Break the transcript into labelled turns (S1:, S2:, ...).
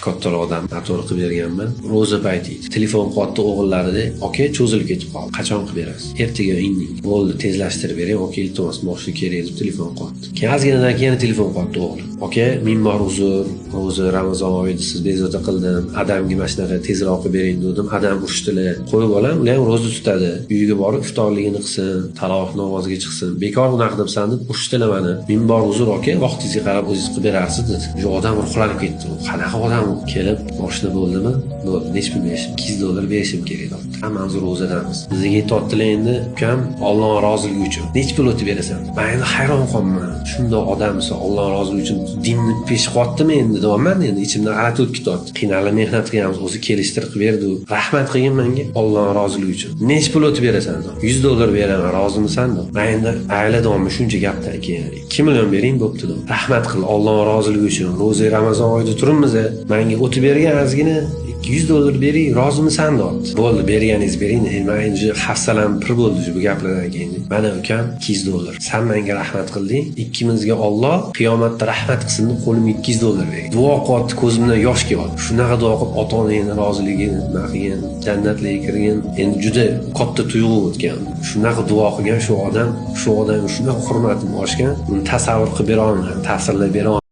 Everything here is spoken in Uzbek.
S1: kattaroq odam ator qilib berganman. Ro'za payti edi. Telefon qilyapti o'g'illarida, "Aka, cho'zilib ketib qoldi. Qachon qilib berasiz?" "Ertaga inding." "Bo'ldi, tezlashtirib bering, aka, iltimos, boshqa kerak" deb telefon qilyapti. Keyin ozginadan keyin telefon qilyapti o'g'lim. "Aka, ming bor uzr. Ro'za Ramazon oyida siz bezovta qildim. Adamga mana shunaqa tezroq qilib bering dedim. Adam urishdilar. Qo'yib olam, ular ham ro'za tutadi. Uyiga borib iftorligini qilsin, taroveh namoziga chiqsin. Bekor unaqa debsan deb urishdilar mani. Ming bor uzr aka, vaqtingizga qarab o'zingiz qilib berasiz" dedi. Shu odam ruhlanib ketdi. Qanaqa odam u? Kelib, boshida bo'ldimi? Bo'ldi. Nech pul berishim? $200 berishim kerak debdi. Hammamiz ro'zadamiz. Bizga aytayotdilar endi, "Ukam, Allohning roziligi uchun nech pul o'tib berasan?" Men endi hayron qoldim. Shundoq odamsa Allohning roziligi uchun dinni pesh qilyaptimi endi deyapman, endi ichimdan g'alati o'tib ketyapti. Qiynalib mehnat qilganmiz, o'zi kelishtirib berdi. Rahmat qilgin menga Allohning roziligi uchun. Nech pul o'tib berasan? $100 beraman, rozimisan? Men endi ayladimmi shuncha gapdan keyin 2 million bering bo'pti deb. Rahmat qil Allohning roziligi uchun. Ro'za Ramazon oyida turibmiz. Menga o'tib bergan ozgina $200 bering, rozimisan deyapti. Bo'ldi, berganingiz bering. Men endi hafsalam pir bo'ldi bu gaplardan keyin. Mana ukam $200. Sen menga rahmat qilding. Ikkimizga Alloh qiyomatda rahmat qilsin deb qo'limga $200 berdi. Duo qilyapti, ko'zimdan yosh kelyapti. Shunaqa duo qilib ota-onangni roziligini qilgan, jannatlarga kirgan. Endi juda katta tuyg'u o'tgan. Shunaqa duo qilgan shu odam shunaqa hurmatim oshgan. Uni tasavvur qilib bera olmayman, ta'sirlab bera